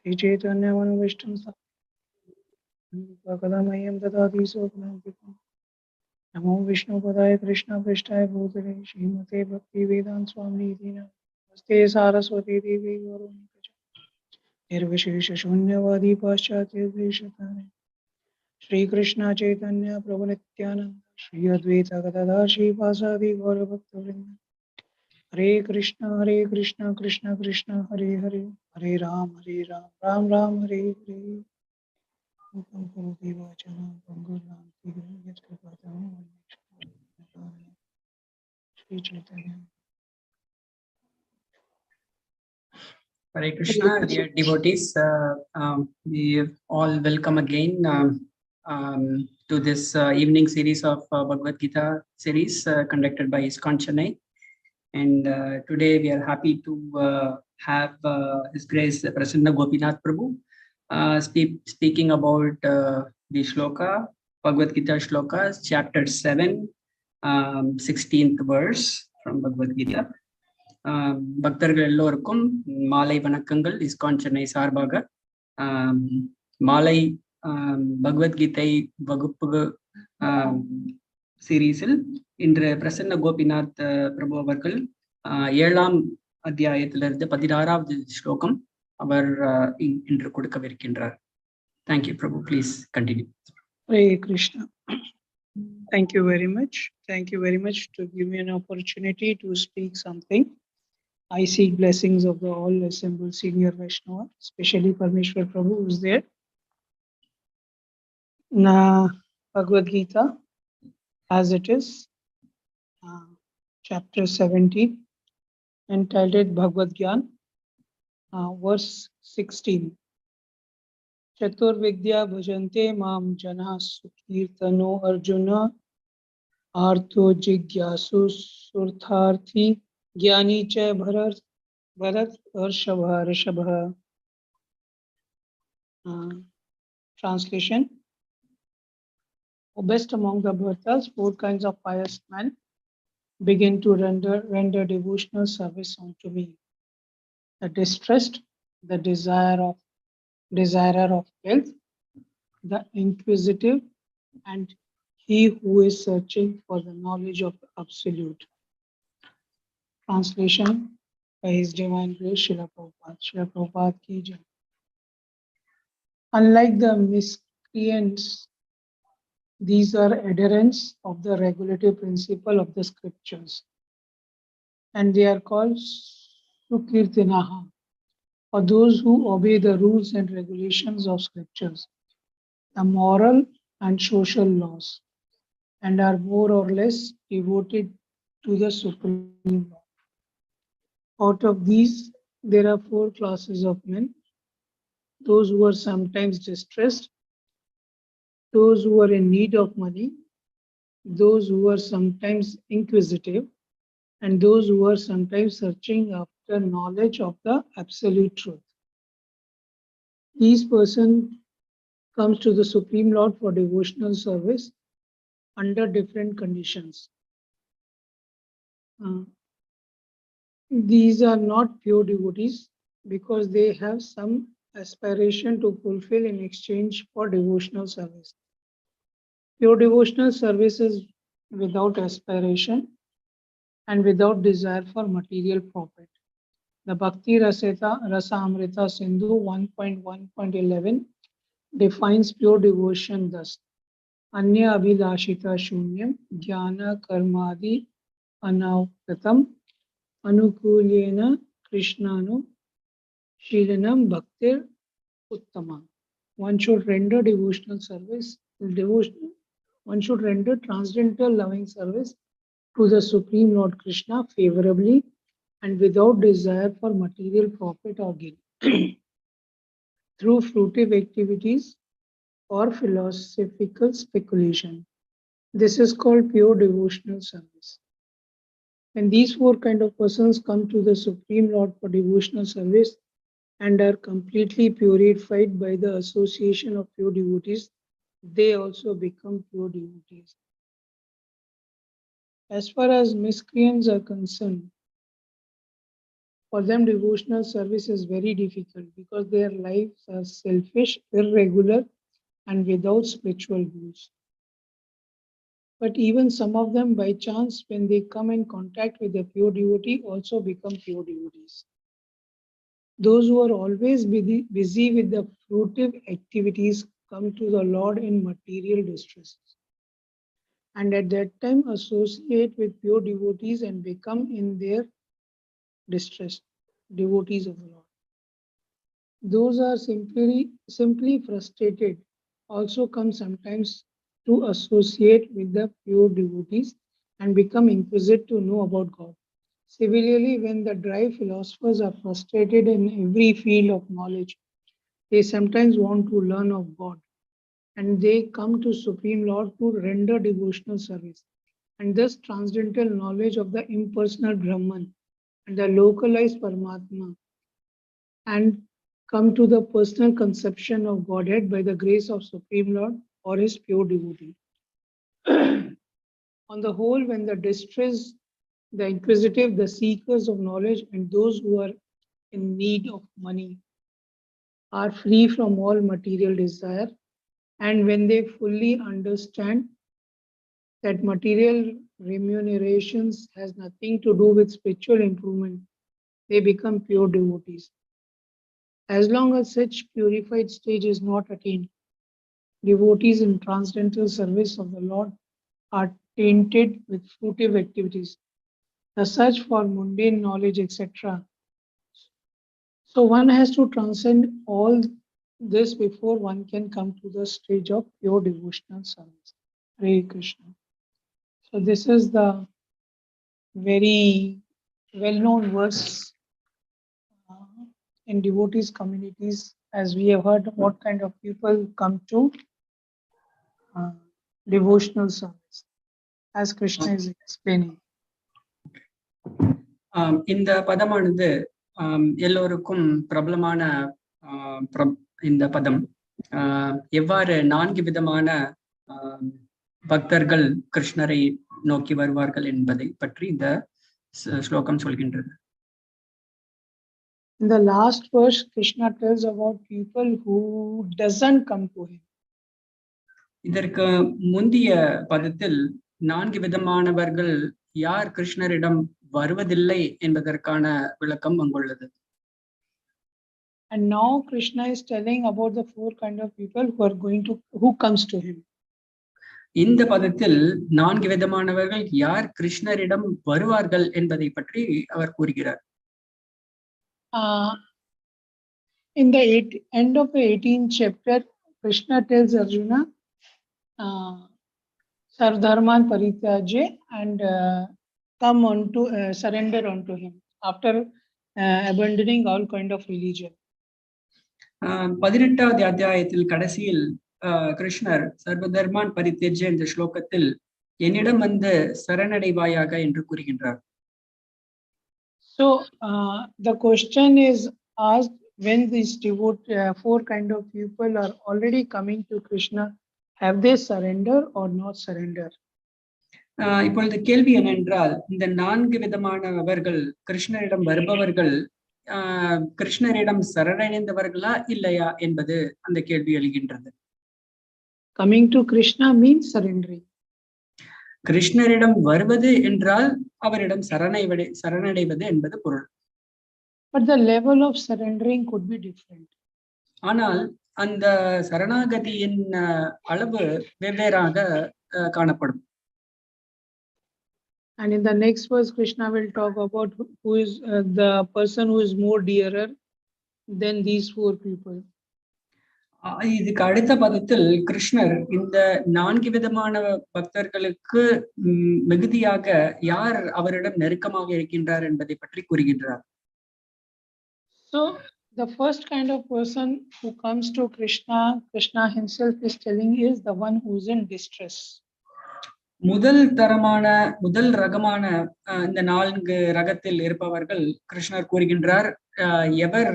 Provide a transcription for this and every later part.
Shri Chaitanya Manavishtam Pakadamayam Dadati Sopanantikam Namo Vishnu Padaya Krishna Prishtaya Bhutale Srimate Bhakti Vedanta Swami Dina Namaste Saraswati Devi Gaurani Nirvishesha Shunyavadi Paschatya Deshatane Shri Krishna Chaitanya Prabhu Nityananda Shri Advaita Gadadhar Shri Vasadi Gaura Bhakta Vrinda Hare Krishna Krishna Krishna Hare Hare Hare Ram Ram Ram Hare Hare Upam Karoti Vachanam Pangulam Tigram Yatkapatam Shri Chaitanya. Hare Krishna, dear devotees, we all welcome again to this evening series of Bhagavad Gita series conducted by ISKCON Chennai. And today we are happy to have His Grace Prasanna Gopinath Prabhu speaking about the shloka, Bhagavad Gita shlokas, chapter 7, 16th verse from Bhagavad Gita. பக்தர்கள் எல்லோருக்கும் மாலை வணக்கங்கள். ISKCON Chennai சார்பாக மாலை பகவத்கீதை வகுப்பு சீரீஸில் இன்று பிரசன்ன கோபிநாத் பிரபு அவர்கள் 7ஆம் அத்தியாயத்திலிருந்து 16வது ஸ்லோகம் அவர் இன்று கொடுக்கவிருக்கின்றார். Thank you, Prabhu. Please continue. Hare Krishna. Thank you very much. Thank you very much to give me an opportunity to speak something. I seek blessings of the all assembled senior Vaishnava, especially Parmeshwar Prabhu who is there. Na Bhagavad Gita, as it is, chapter 17, entitled Bhagavad Gyan, verse 16. Catur-vidhā bhajante mam janāḥ su-kṛtino Arjuna ārto jijñāsur artha-arthī jñānī ca bharatar-ṛṣabha. Translation. O best among the Bharatas, 4 kinds of pious men begin to render devotional service unto me. The distressed, the desirer of wealth, the inquisitive, and he who is searching for the knowledge of the Absolute. Translation by His Divine Grace, Srila Prabhupada. Srila Prabhupada ki jai. Unlike the miscreants, these are adherents of the regulative principle of the scriptures, and they are called su-kṛtinaḥ, for those who obey the rules and regulations of scriptures, the moral and social laws, and are more or less devoted to the Supreme Lord. Out of these, there are 4 classes of men: those who are sometimes distressed, those who are in need of money, those who are sometimes inquisitive, and those who are sometimes searching after knowledge of the absolute truth. Each person comes to the Supreme Lord for devotional service under different conditions. These are not pure devotees because they have some aspiration to fulfill in exchange for devotional service. Pure devotional service is without aspiration and without desire for material profit. The Bhakti-rasāmṛta-sindhu 1.1.11 defines pure devotion thus: Anya abhilashita shunyam jnana karmadi anavratam anukulyena krishnano shilanam bhaktir uttama. One should render devotional service, one should render transcendental loving service to the Supreme Lord Krishna favorably and without desire for material profit or gain, through fruitive activities or philosophical speculation. This is called pure devotional service. When these 4 kind of persons come to the Supreme Lord for devotional service and are completely purified by the association of pure devotees, they also become pure devotees. As far as miscreants are concerned, For them, devotional service is very difficult because their lives are selfish, irregular, and without spiritual goals. But even some of them, by chance, when they come in contact with a pure devotee, also become pure devotees. Those who are always busy with the fruitive activities come to the Lord in material distress, and at that time associate with pure devotees and become in their distress devotees of the Lord. Those are simply frustrated also come sometimes to associate with the pure devotees and become inquisitive to know about God. Similarly, when the dry philosophers are frustrated in every field of knowledge, they sometimes want to learn of God, and they come to Supreme Lord to render devotional service. And thus transcendental knowledge of the impersonal Brahman and the localized Paramatma, and come to the personal conception of Godhead by the grace of Supreme Lord or his pure devotee. On the whole, when the distressed, the inquisitive, the seekers of knowledge, and those who are in need of money are free from all material desire, and when they fully understand that material remunerations has nothing to do with spiritual improvement, they become pure devotees. As long as such purified stage is not attained, devotees in transcendental service of the Lord are tainted with fruitive activities, the search for mundane knowledge, etc. So one has to transcend all this before one can come to the stage of pure devotional service. Hare Krishna. So this is the very well-known verse in devotees communities, as we have heard what kind of people come to devotional service, as Krishna is explaining. இந்த பதமானது எல்லோருக்கும் பிரபலமான இந்த பதம் எவ்வாறு 4 விதமான பக்தர்கள் கிருஷ்ணரை நோக்கி வருவார்கள் என்பதை பற்றி இந்த ஸ்லோகம் சொல்கின்றது. In the last verse, Krishna tells about people who doesn't come to him. இதற்கு முந்திய பதத்தில் 4 விதமானவர்கள் யார் கிருஷ்ணரிடம் வருவதில்லை என்பதற்கான விளக்கம் அங்குள்ளது. And now Krishna is telling about the 4 kind of people who comes to him. இந்த பதத்தில் 4 விதமானவர்கள் யார் கிருஷ்ணரிடம் வருவார்கள் என்பதை பற்றி அவர் கூறுகிறார். In the end of the 18th chapter, Krishna tells Arjuna, Sarvdharman parityajya, and come on to surrender unto him after abandoning all kind of religion. 18வது அத்தியாயத்தில் கடைசியில் கிருஷ்ணர் சர்வதர்மான் பரித்யஜ்ய என்ற ஸ்லோகத்தில் என்னிடம் வந்து சரணடைவாயாக என்று கூறுகின்றார். So the question is asked, when these 4 kind of people are already coming to Krishna, have they surrendered or not surrender? இப்பொழுது கேள்வி என்னென்றால், இந்த 4 விதமானவர்கள் கிருஷ்ணரிடம் வருபவர்கள் கிருஷ்ணரிடம் சரணடைந்தவர்களா இல்லையா என்பது அந்த கேள்வி எழுகின்றது. Coming to Krishna means surrendering. கிருஷ்ணரிடம் வருவது என்றால் அவரிடம் சரணடைவது என்பது பொருள். But the level of surrendering could be different. ஆனால் அந்த சரணாகதியின் அளவு வெவ்வேறாக காணப்படும். And in the next verse, Krishna will talk about who is the person who is more dearer than these 4 people. இதுக்கு அடுத்த பதத்தில் கிருஷ்ணர் இந்த 4 விதமான பக்தர்களுக்கு மிகுதியாக யார் அவரிடம் நெருக்கமாக இருக்கின்றார் என்பதை பற்றி கூறுகின்றார். So the first kind of person who comes to Krishna, Krishna himself is telling, is the one who is in distress. முதல் ரகமான இந்த 4 ரகத்தில் இருப்பவர்கள் கிருஷ்ணர் கூறுகின்றார், எவர்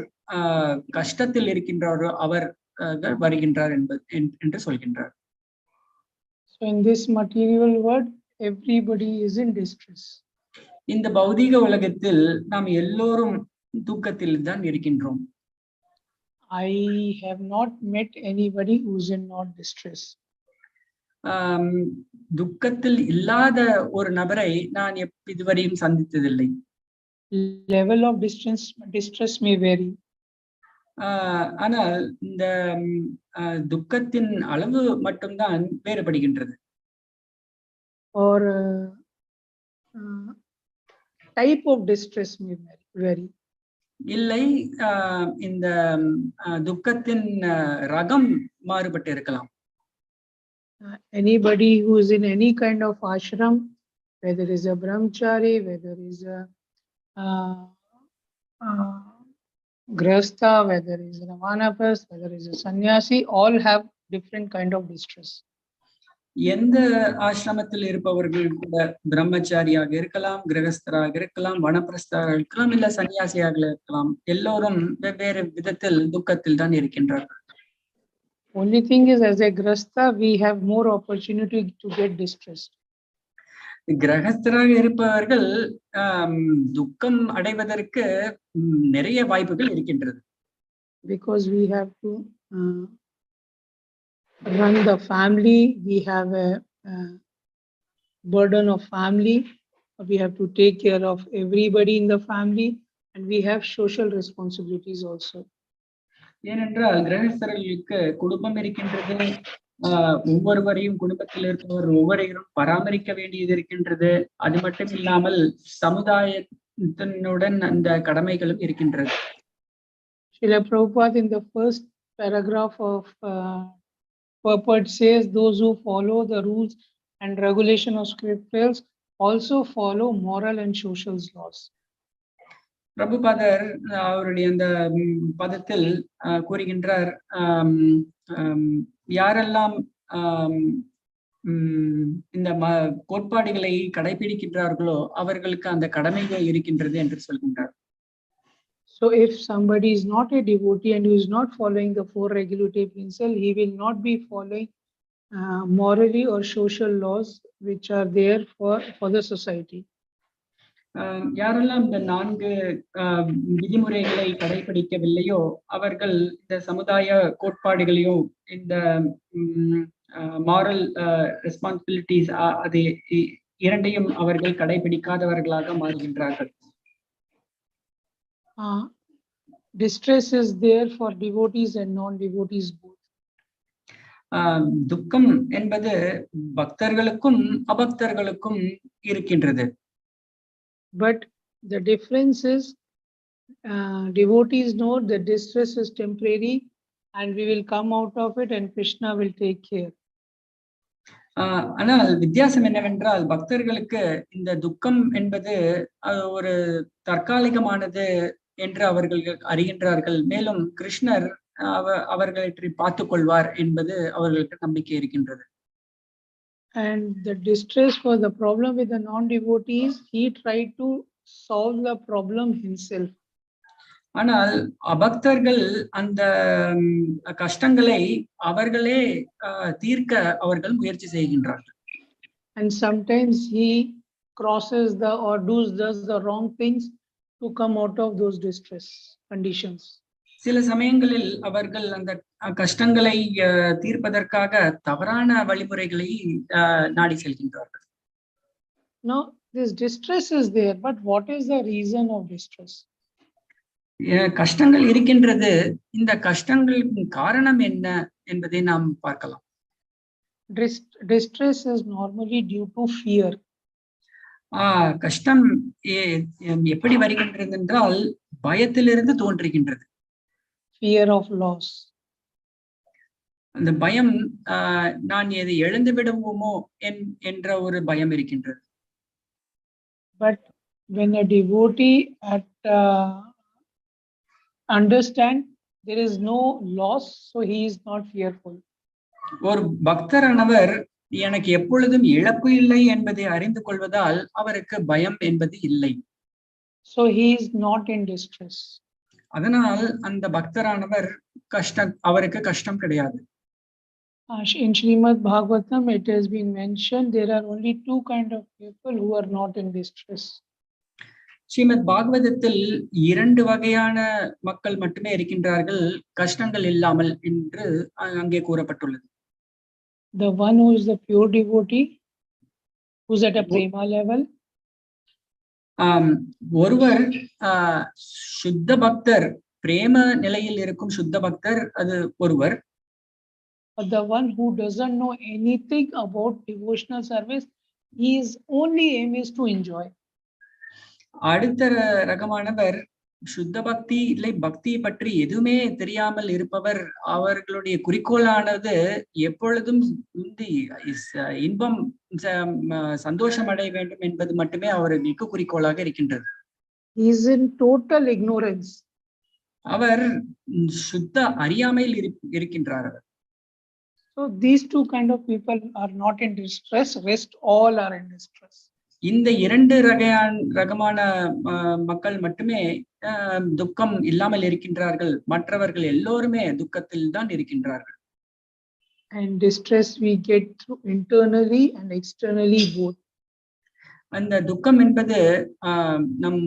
கஷ்டத்தில் இருக்கின்றாரோ அவர் வருகின்றார் என்று சொல்கின்றார். So in this material world, everybody is in distress. இந்த பௌதீக உலகத்தில் நாம் எல்லோரும் துக்கத்தில் தான் இருக்கின்றோம். I have not met anybody who's in not distress. துக்கத்தில் இல்லாத ஒரு நபரை நான் இதுவரையும் சந்தித்ததில்லை. Level of distress may vary. ஆனால் இந்த துக்கத்தின் அளவு மட்டும்தான் வேறுபடுகின்றது. Or type of distress may vary. இல்லை, இந்த துக்கத்தின் ரகம் மாறுபட்டு இருக்கலாம். Anybody who is in any kind of ashram, whether is a brahmachari, whether is a grihastha, whether is a vanaprastha, whether is a sannyasi, all have different kind of distress. எந்த ஆசிரமத்தில் இருப்பவர்கள் கூட பிரம்மச்சாரியாக இருக்கலாம், கிரகஸ்தராக இருக்கலாம், வனப்பிரஸ்தராக இருக்கலாம், இல்ல சன்னியாசியாக இருக்கலாம், எல்லோரும் வெவ்வேறு விதத்தில் துக்கத்தில் தான் இருக்கின்றார்கள். Only thing is, as a grihastha, we have more opportunity to get distressed. கிரகஸ்தராக இருப்பவர்கள் துக்கம் அடைவதற்கு நிறைய வாய்ப்புகள் இருக்கின்றது. Because we have to run the family, we have a burden of family, we have to take care of everybody in the family, and we have social responsibilities also. ஏனென்றால் கிரகஸ்தர்களுக்கு குடும்பம் இருக்கின்றது, ஒவ்வொருவரையும் குடும்பத்தில் இருப்பவர் ஒவ்வொருவரையும் பராமரிக்க வேண்டியது இருக்கின்றது. அது மட்டும் இல்லாமல் சமுதாயத்தினுடன் அந்த கடமைகளும் இருக்கின்றது. Srila Prabhupada in the first paragraph of Purport says, those who follow the rules and regulation of scriptures also follow moral and social laws. பிரபுபாதர் அவருடைய அந்த பதத்தில் கூறுகின்றார், யாரெல்லாம் இந்த கோட்பாடுகளை கடைபிடிக்கின்றார்களோ அவர்களுக்கு அந்த கடமைகள் இருக்கின்றது என்று சொல்கின்றார். So if somebody is not a devotee and who is not following the four regulative principles, he will not be following morally or social laws which are there for the society. யாரெல்லாம் இந்த 4 விதிமுறைகளை கடைபிடிக்கவில்லையோ அவர்கள் இந்த சமுதாய கோட்பாடுகளையோ இந்த moral responsibilities அது இரண்டையும் அவர்கள் கடைபிடிக்காதவர்களாக மாறுகின்றார்கள். Distress is there for devotees and non-devotees both. துக்கம் என்பது பக்தர்களுக்கும் அபக்தர்களுக்கும் இருக்கின்றது. But the difference is devotees know that distress is temporary and we will come out of it and Krishna will take care. ஆனால் வித்தியாசம் என்னவென்றால் பக்தர்களுக்கு இந்த துக்கம் என்பது ஒரு தற்காலிகமானது என்று அவர்கள் அறிகின்றார்கள். மேலும் கிருஷ்ணர் அவர்களை பார்த்துக் கொள்வார் என்பது அவர்களுக்கு நம்பிக்கை இருக்கின்றது. And the distress for the problem with the non-devotees, he tried to solve the problem himself. ஆனால் அபக்தர்கள் அந்த கஷ்டங்களை அவர்களே தீர்க்க அவர்கள் முயற்சி செய்கின்றார்கள். And sometimes he crosses the or does the wrong things to come out of those distress conditions. சில சமயங்களில் அவர்கள் அந்த கஷ்டங்களை தீர்ப்பதற்காக தவறான வழிமுறைகளை நாடி செல்கின்றார்கள். Now this distress is there, but what is the reason of distress? கஷ்டங்கள் இருக்கின்றது, இந்த கஷ்டங்களின் காரணம் என்ன என்பதை நாம் பார்க்கலாம். Distress is normally due to fear. கஷ்டம் எப்படி வருகின்றது என்றால் பயத்திலிருந்து தோன்றுகின்றது. Fear of loss. அந்த பயம் நான் எதை இழந்து விடுவோமோ என்ற ஒரு பயம் இருக்கின்றது. But when a devotee understand there is no loss, so he is not fearful. ஒரு பக்தரானவர் எனக்கு எப்பொழுதும் இழப்பு இல்லை என்பதை அறிந்து கொள்வதால் அவருக்கு பயம் என்பது இல்லை. So he is not in distress. அதனால் அந்த பக்தரானவர் அவருக்கு கஷ்டம் கிடையாது. In Srimad Bhagavatam it has been mentioned there are only 2 kind of people who are not in distress. Srimad பாகவதத்தில் 2 வகையான மக்கள் மட்டுமே இருக்கின்றார்கள், கஷ்டங்கள் இல்லாமல் என்று அங்கே கூறப்பட்டுள்ளது. The one who is the pure devotee, who's at a prema level. ஒருவர் சுத்த பக்தர், பிரேம நிலையில் இருக்கும் சுத்த பக்தர், அது ஒருவர். The one who doesn't know anything about devotional service, his only aim is to enjoy. அடுத்த ரகமானவர் சுத்த பக்தி இல்லை பக்தி பற்றி எதுவுமே தெரியாமல் இருப்பவர். அவர்களுடைய குறிக்கோளானது எப்பொழுதும் இன்பம் சந்தோஷம் அடைய வேண்டும் என்பது மட்டுமே அவர்களுக்கு குறிக்கோளாக இருக்கின்றது. He is in total ignorance. அவர் சுத்த அறியாமையில் இருக்கின்றார். So these two kind of people are not in distress, rest all are in distress. இந்த 2 ரகமான மக்கள் மட்டுமே துக்கம் இல்லாமல் இருக்கின்றார்கள், மற்றவர்கள் எல்லோருமே துக்கத்தில் தான் இருக்கின்றார்கள். And distress we get through internally and externally both. அந்த துக்கம் என்பது நம்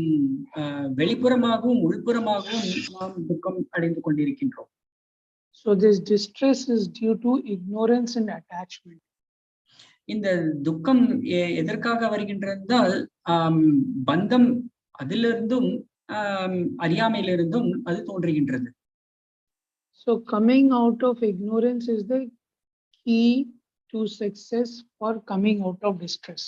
வெளிப்புறமாகவும் உள்புறமாகவும் நாம் துக்கம் அடைந்து கொண்டிருக்கின்றோம். So this distress is due to ignorance and attachment. இந்த துக்கம் எதற்காக வருகின்றதால் பந்தம், அதிலிருந்தும் அறியாமையிலிருந்தும் அது தோன்றுகின்றது. So coming out of ignorance is the key to success for coming out of distress.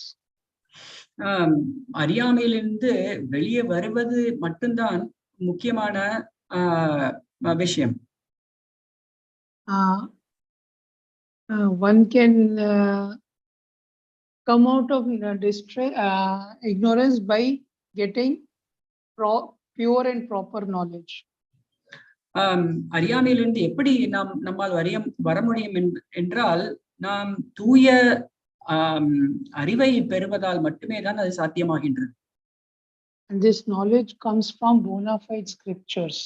அறியாமையிலிருந்து வெளியே வருவது மட்டும்தான் முக்கியமான விஷயம். One can come out of distress, ignorance by getting pure and proper knowledge. அறியாமையிலிருந்து எப்படி நம்மால் வர முடியும் என்றால், நாம் தூய அறிவை பெறுவதால் மட்டுமே தான் அது சாத்தியமாகின்றது. And this knowledge comes from bona fide scriptures.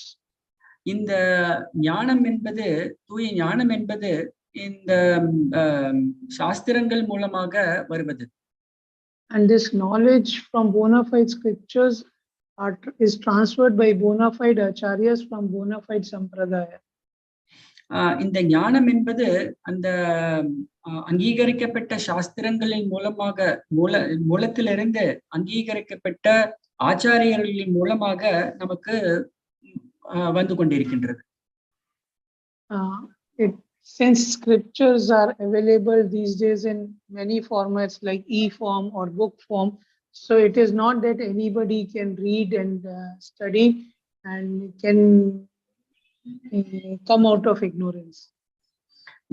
இந்த ஞானம் என்பது, தூய ஞானம் என்பது இந்த சாஸ்திரங்கள் மூலமாக வருவது. And this knowledge from bona fide scriptures is transferred by bona fide acharyas from bona fide sampradaya. இந்த ஞானம் என்பது அந்த அங்கீகரிக்கப்பட்ட சாஸ்திரங்களின் மூலமாக, மூலத்திலிருந்து அங்கீகரிக்கப்பட்ட ஆச்சாரியர்களின் மூலமாக நமக்கு வந்து கொண்டிருக்கின்றது. Since scriptures are available these days in many formats like e-form or book form, so it is not that anybody can read and study and can come out of ignorance.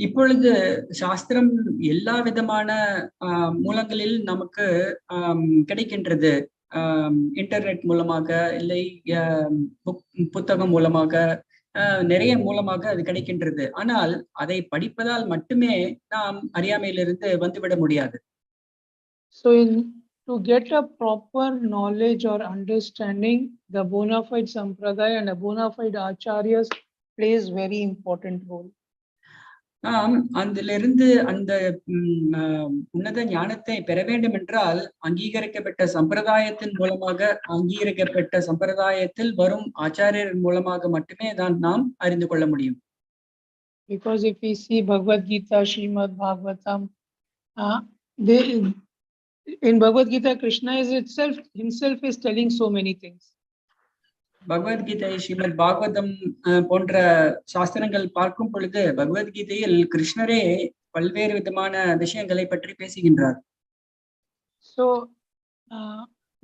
இப்பொழுது சாஸ்திரம் எல்லா விதமான மூலங்களில் நமக்கு கிடைக்கின்றது. இன்டர்நெட் மூலமாக, இல்லை புத்தகம் மூலமாக, நிறைய மூலமாக அது கிடைக்கின்றது. ஆனால் அதை படிப்பதால் மட்டுமே நாம் அறியாமையிலிருந்து வந்துவிட முடியாது. So to get a proper knowledge or understanding, the bona fide sampradaya and a bona fide acharyas plays very important role. நாம் அதிலிருந்து அந்த உன்னத ஞானத்தை பெற வேண்டும் என்றால், அங்கீகரிக்கப்பட்ட சம்பிரதாயத்தின் மூலமாக, அங்கீகரிக்கப்பட்ட சம்பிரதாயத்தில் வரும் ஆச்சாரியர் மூலமாக மட்டுமே தான் நாம் அறிந்து கொள்ள முடியும். Because if we see Bhagavad Gita, Srimad Bhagavatam, in Bhagavad Gita, Krishna himself is telling so many things. Bhagavad Gita, Srimad Bhagavatam போன்ற சாஸ்திரங்கள் பார்க்கும் பொழுது, பகவத்கீதையில் கிருஷ்ணரே பல்வேறு விதமான விஷயங்களை பற்றி பேசுகின்றார். So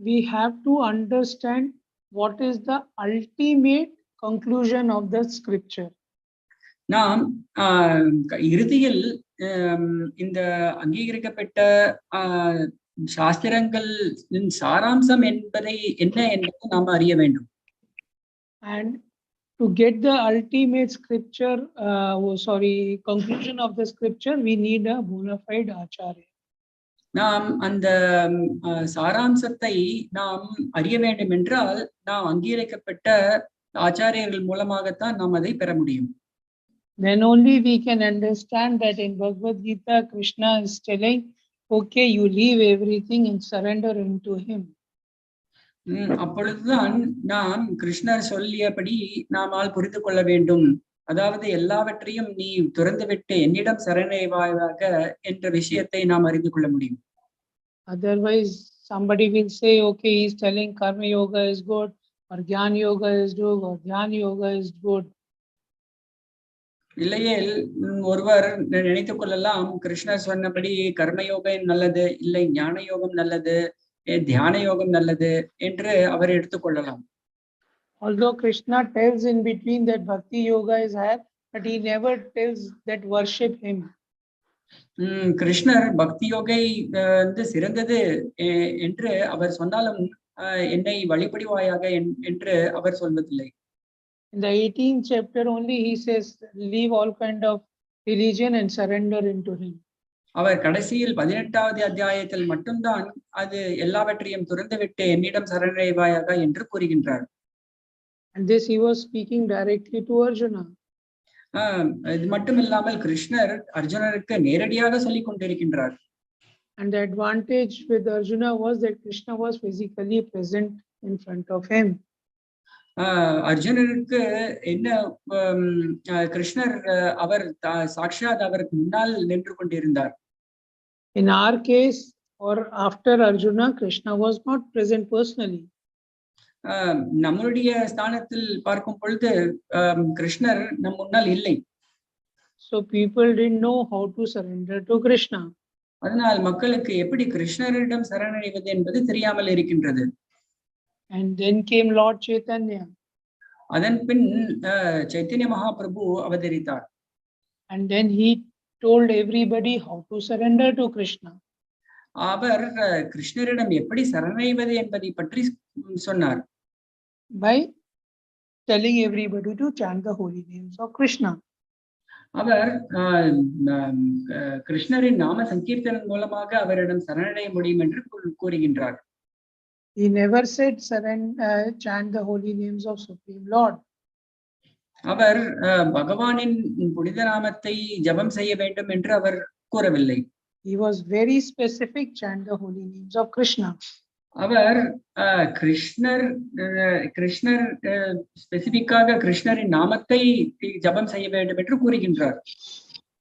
we have to understand what is the ultimate conclusion of the scripture. நாம் இறுதியில் இந்த அங்கீகரிக்கப்பட்ட சாஸ்திரங்களின் சாராம்சம் என்பதை என்ன என்பதை நாம் அறிய வேண்டும். And to get the ultimate scripture, conclusion of the scripture, we need a bona fide acharya. நாம் அந்த சாராம்சத்தை நாம் அறிய வேண்டும் என்றால், நாம் அங்கீகரிக்கப்பட்ட ஆச்சாரியர்கள் மூலமாகத்தான் நாம் அதை பெற முடியும். Then only we can understand that in Bhagavad Gita, Krishna is telling, okay, you leave everything and surrender into him. அப்பொழுதுதான் நாம் கிருஷ்ணர் சொல்லியபடி நாமால் புரிந்து கொள்ள வேண்டும். அதாவது எல்லாவற்றையும் நீ துறந்துவிட்டு என்னிடம் சரணடைவாயாக என்ற விஷயத்தை நாம் அறிந்து கொள்ள முடியும். Otherwise, somebody will say, okay, he is telling karma yoga is good, or jnana yoga is good, or dhyana yoga is good. இல்லையேல் ஒருவர் நினைத்துக் கொள்ளலாம், கிருஷ்ணர் சொன்னபடி கர்மயோகம் நல்லது, இல்லை ஞான யோகம் நல்லது, தியான யோகம் நல்லது என்று அவர் எடுத்துக்கொள்ளலாம். Although Krishna tells in between that bhakti yoga is higher, but he never tells that worship him. கிருஷ்ணர் பக்தி யோகை சிறந்தது என்று அவர் சொன்னாலும் என்னை வழிபடுவாயாக என்று அவர் சொல்வதில்லை. In the 18th chapter only he says, leave all kind of religion and surrender into him. அவர் கடைசியில் 18வது அத்தியாயத்தில் மட்டும்தான் அது எல்லாவற்றையும் துறந்துவிட்டு என்னிடம் சரணடைவாயாக என்று கூறுகின்றார். And this he was speaking directly to Arjuna. இது மட்டுமில்லாமல் கிருஷ்ணர் அர்ஜுனருக்கு நேரடியாக சொல்லிக் கொண்டிருக்கின்றார். And the advantage with Arjuna was that Krishna was physically present in front of him. அர்ஜுனருக்கு என்ன, கிருஷ்ணர் அவர் சாட்சாத் அவருக்கு முன்னால் நின்று கொண்டிருந்தார். In our case, or after Arjuna, Krishna was not present personally. நம்முடைய ஸ்தானத்தில் பார்க்கும் பொழுது கிருஷ்ணர் நம் முன்னால் இல்லை. So people didn't know how to surrender to Krishna. அதனால் மக்களுக்கு எப்படி கிருஷ்ணரிடம் சரணடைவது என்பது தெரியாமல் இருக்கின்றது. And then came Lord Chaitanya. அதன் பின் சைத்தன்ய மகாபிரபு அவதரித்தார். And then he told everybody how to surrender to Krishna. அவர் கிருஷ்ணரிடம் எப்படி சரணடைவது என்பதை பற்றி சொன்னார். By telling everybody to chant the holy names of Krishna. அவர் கிருஷ்ணரின் நாம சங்கீர்த்தனம் மூலமாக அவரிடம் சரணடைய முடியும் என்று கூறுகின்றார். He never said chant the holy names of Supreme Lord. அவர் பகவானின் புனித நாமத்தை ஜபம் செய்ய வேண்டும் என்று அவர் கூறவில்லை. He was very specific, chant the holy names of Krishna. அவர் கிருஷ்ணர் ஸ்பெசிபிக்காக கிருஷ்ணரின் நாமத்தை ஜபம் செய்ய வேண்டும் என்று கூறுகின்றார்.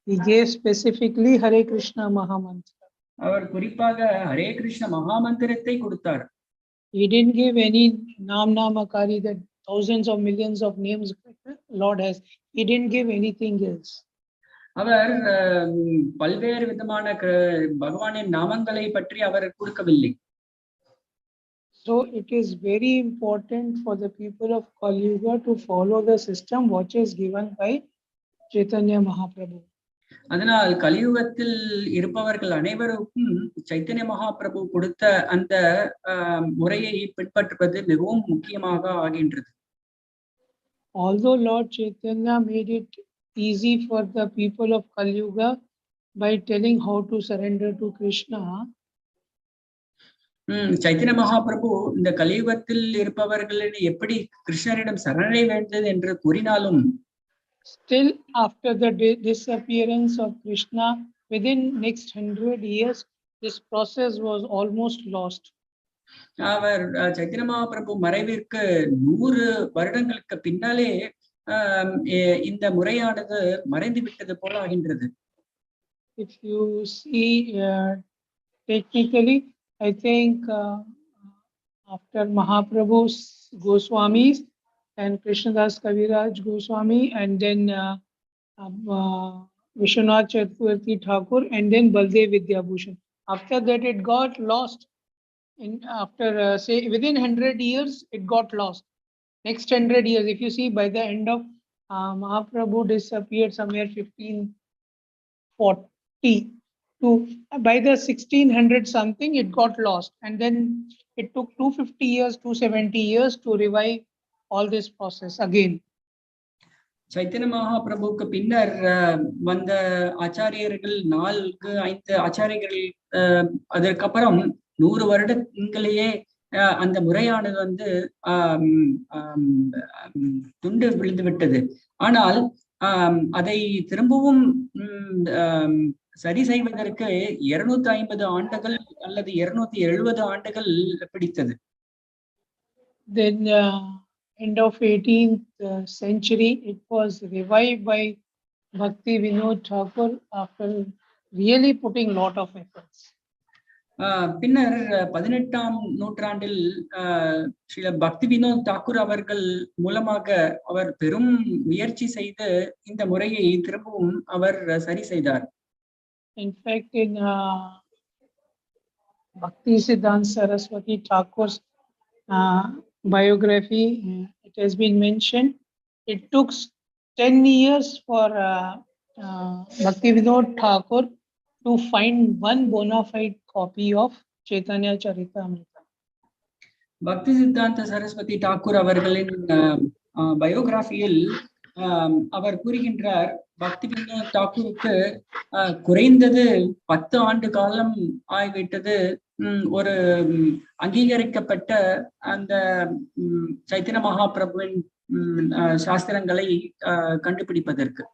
He gave specifically Hare Krishna Mahamantra. அவர் குறிப்பாக ஹரே கிருஷ்ண மகாமந்திரத்தை கொடுத்தார். He didn't give any namakari that thousands of millions of names Lord has. He didn't give anything else. அவர் பல்வேறு விதமான பகவானின் நாமங்களை பற்றி அவர் கொடுக்கவில்லை. So it is very important for the people of Kali Yuga to follow the system which is given by Chaitanya Mahaprabhu. அதனால் கலியுகத்தில் இருப்பவர்கள் அனைவருக்கும் சைத்தன்ய மகாபிரபு கொடுத்த அந்த முறையை பின்பற்றுவது மிகவும் முக்கியமாக ஆகின்றது. Although Lord Chaitanya made it easy for the people of Kali Yuga by telling how to surrender to Krishna, Chaitanya Mahaprabhu இந்த கலியுகத்தில் இருப்பவர்களின் எப்படி கிருஷ்ணரிடம் சரணடை வேண்டும் என்று கூறினாலும் still after the disappearance of Krishna, within next 100 years, this process was almost lost. அவர் சைத்தன்ய மகாபிரபு மறைவிற்கு 100 வருடங்களுக்கு பின்னாலே இந்த முறையானது மறைந்து விட்டது போல ஆகின்றது. If you see technically, I think after Mahaprabhu's Goswamis and Krishnadas Kaviraj Goswami, and then Vishwanath Chaturvedi Thakur, and then Baldev Vidyabhushan. After that, it got lost. After say within 100 years, it got lost. Next 100 years, if you see, by the end of Mahaprabhu disappeared somewhere 1540 to by the 1600 something, it got lost, and then it took 250 years, 270 years to revive all this process again. Chaitanya மகாபிரபுக்கு பின்னர் வந்த ஆச்சாரியர்கள் 4-5 ஆச்சாரியர்கள் அதற்கப்புறம் 100 வருடங்களையே அந்த முறையானது வந்து துண்டு விழுந்து விட்டது. ஆனால் அதை திரும்பவும் சரி செய்வதற்கு 250 ஆண்டுகள் அல்லது 270 ஆண்டுகள் பிடித்தது. then end of 18th century, it was revived by Bhakti Vinod Thakur after really putting lot of efforts. பின்னர் 18ஆம் நூற்றாண்டில் ஸ்ரீல பக்தி வினோத் தாக்கூர் அவர்கள் மூலமாக அவர் பெரும் முயற்சி செய்து இந்த முறையை திரும்பவும் அவர் சரி செய்தார். In fact, in Bhakti-Siddhanta Saraswati Thakur's biography, it has been mentioned, it took 10 years for Bhakti Vinod Thakur to find one bona fide copy of Chaitanya Charitamrita. பக்தி சித்தாந்த சரஸ்வதி தாக்கூர் அவர்களின் பயோகிராஃபியில் அவர் கூறுகின்றார், பக்தி வினோத் தாக்கூருக்கு குறைந்தது 10 ஆண்டு காலம் ஆகிவிட்டது ஒரு அங்கீகரிக்கப்பட்ட அந்த சைத்தன்ய மகாபிரபுவின் சாஸ்திரங்களை கண்டுபிடிப்பதற்கு.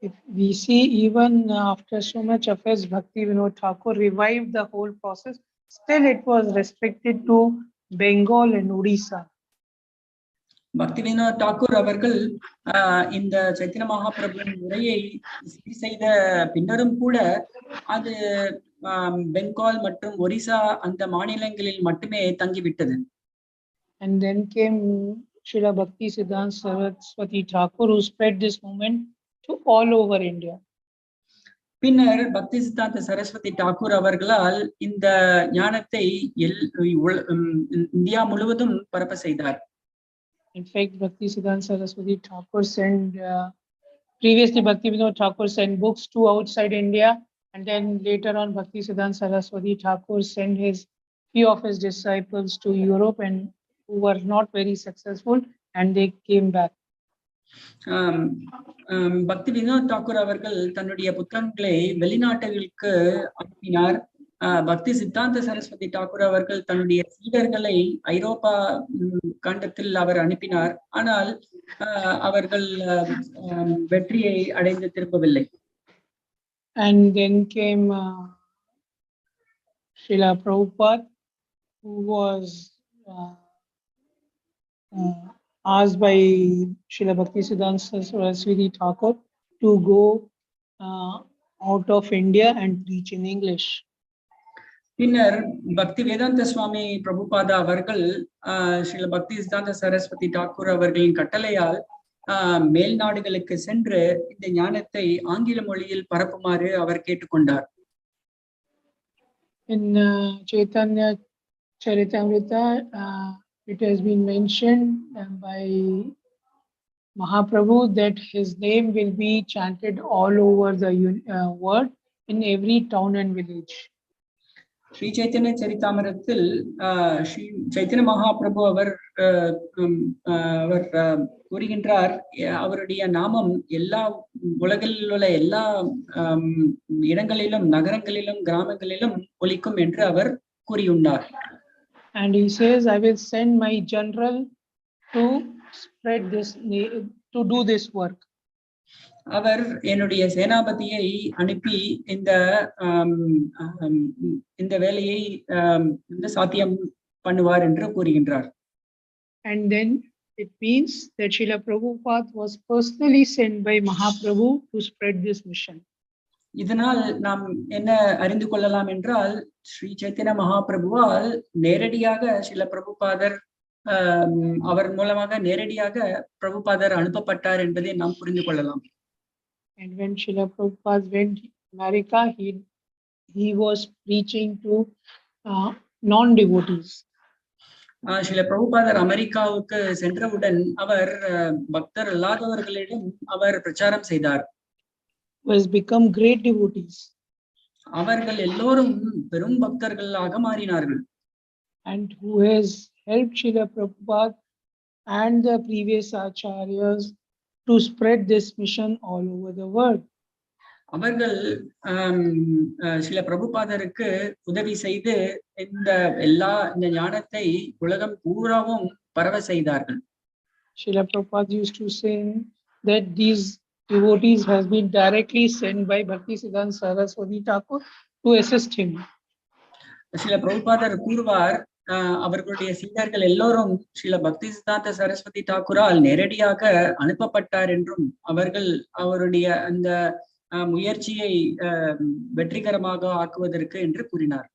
If we see, even after so much efforts, Bhakti Vinod Thakur revived the whole process. Still, it was restricted to Bengal and Odisha. பக்தி வினோத் தாக்கூர் அவர்கள் இந்த சைத்தன்ய மகாபிரபுவின் முறையை சரி செய்த பின்னரும் கூட அது பெங்கால் மற்றும் ஒரிசா அந்த மாநிலங்களில் மட்டுமே தங்கிவிட்டது. And then came Srila Bhakti Siddhanta Saraswati Thakur, who spread this movement to all over India. பின்னர் பக்தி சித்தாந்த சரஸ்வதி தாக்கூர் அவர்களால் இந்த ஞானத்தை இந்தியா முழுவதும் பரப்ப செய்தார். In fact, Bhakti Siddhanta Saraswati Thakur sent previously Bhakti Vinod Thakur sent books to outside India, and then later on Bhakti Siddhanta Saraswati Thakur sent his few of his disciples to Europe and who were not very successful, and they came back. பக்தி வினோத் தாக்கூர் அவர்கள் தன்னுடைய புத்தகங்களை வெளிநாடுகளுக்கு அனுப்பினார். பக்தி சித்தாந்த சரஸ்வதி தாக்கூர் அவர்கள் தன்னுடைய சீடர்களை ஐரோப்பா கண்டத்தில் அவர் அனுப்பினார். ஆனால் அவர்கள் வெற்றியை அடைந்து திரும்பவில்லை. And then came Srila Prabhupada, who was asked by Srila Bhakti Siddhanta Saraswati Thakur to go out of India and preach in English. பின்னர் பக்தி வேதாந்த சுவாமி பிரபுபாதா அவர்கள் ஸ்ரீல பக்தி சித்தாந்த சரஸ்வதி தாக்கூர் அவர்களின் கட்டளையால் மேல் நாடுகளுக்கு சென்று இந்த ஞானத்தை ஆங்கில மொழியில் பரப்புமாறு அவர் கேட்டுக்கொண்டார். In Chaitanya Charitamrita, it has been mentioned by Mahaprabhu that his name will be chanted all over the world in every town and village. Sri Chaitanya சரிதாமிரத்தில் Sri Chaitanya Mahaprabhu அவர் கூறுகின்றார், அவருடைய நாமம் எல்லா உலகில் உள்ள எல்லா இடங்களிலும் நகரங்களிலும் கிராமங்களிலும் ஒலிக்கும் என்று அவர் கூறியுள்ளார். And he says, I will send my general to spread this, to do this work. அவர் என்னுடைய சேனாபதியை அனுப்பி இந்த வேலையை சாத்தியம் பண்ணுவார் என்று கூறுகின்றார். And then it means that Srila Prabhupada was personally sent by Mahaprabhu to spread this mission. இதனால் நாம் என்ன அறிந்து கொள்ளலாம் என்றால், ஸ்ரீ சைத்தன்ய மகாபிரபுவால் நேரடியாக ஸ்ரீல பிரபுபாதர் அவர் மூலமாக நேரடியாக பிரபுபாதர் அனுப்பப்பட்டார் என்பதை நாம் புரிந்து கொள்ளலாம். And when Srila Prabhupada went to America, he was preaching to non-devotees. Srila பிரபுபாதர் அமெரிக்காவுக்கு சென்றவுடன் அவர் பக்தர் அல்லாதவர்களிடம் அவர் பிரச்சாரம் செய்தார். Who has become great devotees. அவர்கள் எல்லோரும் பெரும் பக்தர்களாக மாறினார்கள். And who has helped Srila Prabhupada and the previous acharyas to spread this mission all over the world. அவர்கள் ஸ்ரீல பிரபுபாதருக்கு உதவி செய்து இந்த ஞானத்தை உலகம் பூராவும் பரவ செய்தார்கள். Srila Prabhupada used to say that these devotees has been directly sent by Bhakti Siddhanta Saraswati Thakur to assist him. Srila பிரபுபாதர் கூறுவார், அவர்களுடைய சீடர்கள் எல்லோரும் ஸ்ரீல பக்தி சித்தாந்த சரஸ்வதி தாக்கூரால் நேரடியாக அனுப்பப்பட்டார் என்றும் அவர்கள் அவருடைய அந்த முயற்சியை வெற்றிகரமாக ஆக்குவதற்கு என்று கூறினார்.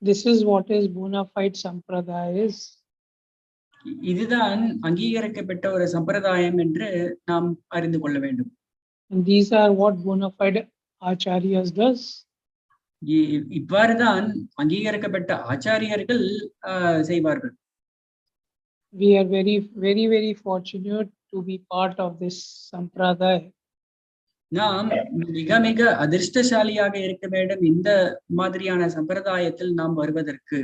This is what is bona fide sampradaya is. இதுதான் அங்கீகரிக்கப்பட்ட ஒரு சம்பிரதாயம் என்று நாம் அறிந்து கொள்ள வேண்டும். And these are what bona fide acharyas does. இவ்வாறுதான் அங்கீகரிக்கப்பட்ட ஆச்சாரியர்கள் செய்வார்கள். We are very fortunate to be part of this sampradaya. நாம் மிக மிக அதிர்ஷ்டசாலியாக இருக்க வேண்டும் இந்த மாதிரியான சம்பிரதாயத்தில் நாம் வருவதற்கு.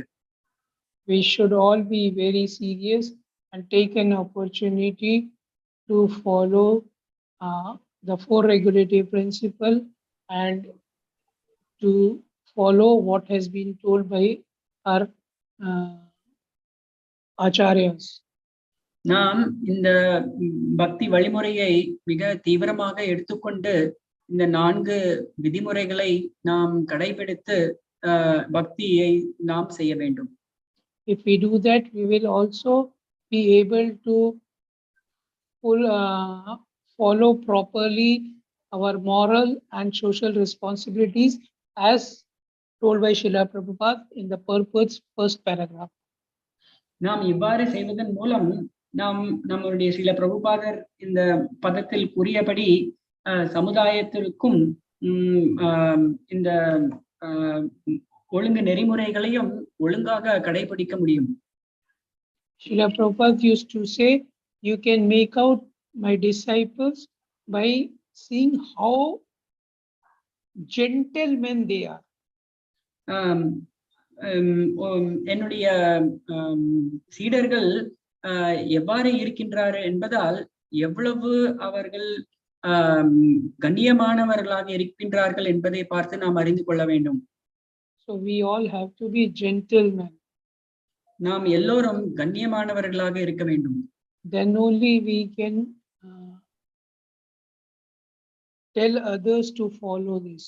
We should all be very serious and take an opportunity to follow the four regulative principle and to follow what has been told by our acharyas. நாம் இந்த பக்தி வழிமுறையை மிக தீவிரமாக எடுத்துக்கொண்டு இந்த 4 விதிமுறைகளை நாம் கடைபிடித்து பக்தியை நாம் செய்ய வேண்டும். If we do that, we will also be able to follow properly our moral and social responsibilities as told by Srila Prabhupada in the Purport's first paragraph. நாம் இவ்வாறு செய்வதன் மூலம் நாம் நம்முடைய ஸ்ரீல பிரபுபாதர் இந்த பதத்தில் கூறியபடி சமுதாயத்திற்கும் இந்த ஒழுங்கு நெறிமுறைகளையும் ஒழுங்காக கடைபிடிக்க முடியும். Srila Prabhupada used to say, you can make out my disciples by seeing how gentlemen they are. என்னுடைய சீடர்கள் எவ்வாறு இருக்கின்றார்கள் என்பதால் எவ்வளவு அவர்கள் கண்ணியமானவர்களாக இருக்கின்றார்கள் என்பதை பார்த்து நாம் அறிந்து கொள்ள வேண்டும். So we all have to be gentlemen. நாம் எல்லோரும் கண்ணியமானவர்களாக இருக்க வேண்டும். Then only we can tell others to follow this.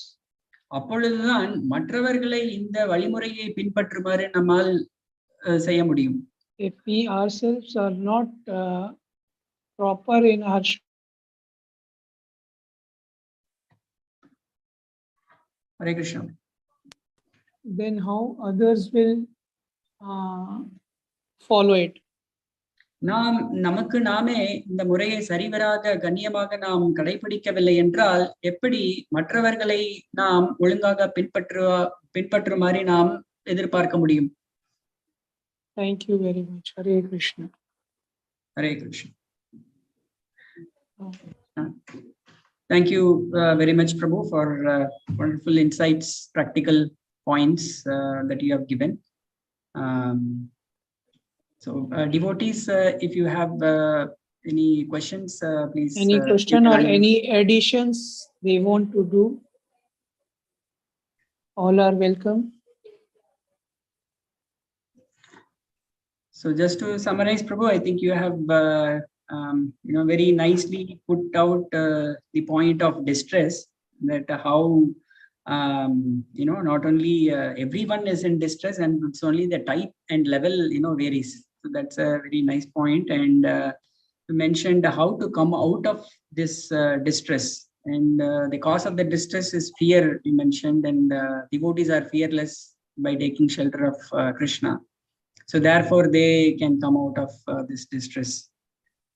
அப்பொழுதுதான் மற்றவர்களை இந்த வழிமுறையை பின்பற்றுமாறு நம்மால் செய்ய முடியும். If we ourselves are not proper in our Hare Krishna, then how others will follow it? நாம் நமக்கு நாமே இந்த முறையை சரிவராக கண்ணியமாக நாம் கடைபிடிக்கவில்லை என்றால் எப்படி மற்றவர்களை நாம் ஒழுங்காக பின்பற்றுமாறு நாம் எதிர்பார்க்க முடியும்? Thank you very much. Hare Krishna. Hare Krishna. Thank you very much, Prabhu, for wonderful insights, practical points that you have given. So devotees, if you have any questions, please. Any question or any additions they want to do, all are welcome. So just to summarize, Prabhu, I think you have very nicely put out the point of distress, that how not only everyone is in distress, and it's only the type and level varies. So that's a very nice point. And you mentioned how to come out of this distress, and the cause of the distress is fear, you mentioned, and devotees are fearless by taking shelter of Krishna. So therefore they can come out of this distress.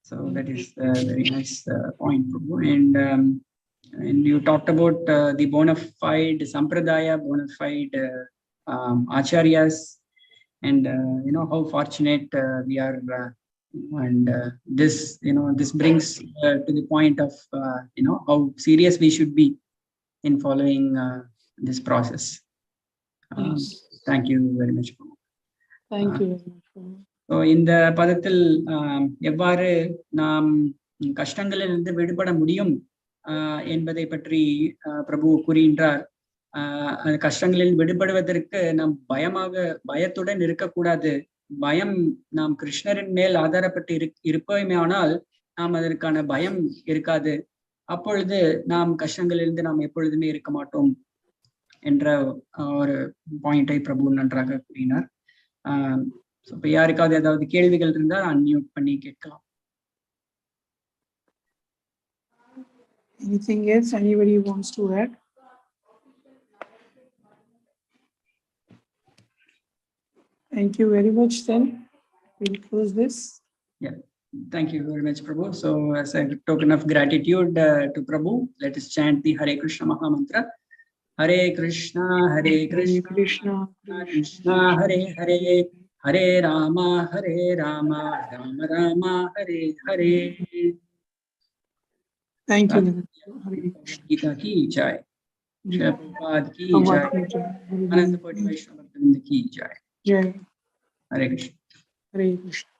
So that is a very nice point, Prabhu. And you talked about the bona fide sampradaya, bona fide acharyas, and how fortunate we are, and this this brings to the point of how serious we should be in following this process. Yes. Thank you very much, Prabhu. Thank you very much. So இந்த பதத்தில் எவ்வாறு நாம் கஷ்டங்களிலிருந்து விடுபட முடியும் என்பதை பற்றி பிரபு கூறுகின்றார். கஷ்டங்களில் விடுபடுவதற்கு நாம் பயத்துடன் இருக்கக்கூடாது. பயம் நாம் கிருஷ்ணரின் மேல் ஆதாரப்பட்டு இருப்போமேயானால் நாம் அதற்கான பயம் இருக்காது. அப்பொழுது நாம் கஷ்டங்களிலிருந்து நாம் எப்பொழுதுமே இருக்க மாட்டோம் என்ற ஒரு பாயிண்டை பிரபு நன்றாக கூறினார். So இப்ப யாருக்காவது ஏதாவது கேள்விகள் இருந்தால் அன்மியூட் பண்ணி கேட்கலாம். Anything else anybody wants to add? Thank you very much then. We'll close this. Yeah, thank you very much, Prabhu. So as a token of gratitude to Prabhu, let us chant the Hare Krishna Maha Mantra. Hare Krishna, Hare Krishna, Krishna, Krishna Hare Hare, Hare Rama, Rama Rama, Hare Hare. Thank you. Gita ki jai. Prabhupada ki jai. Ananda Koti Vaishnava Bhakta ki jai. Jai. Hare Krishna. Hare Krishna.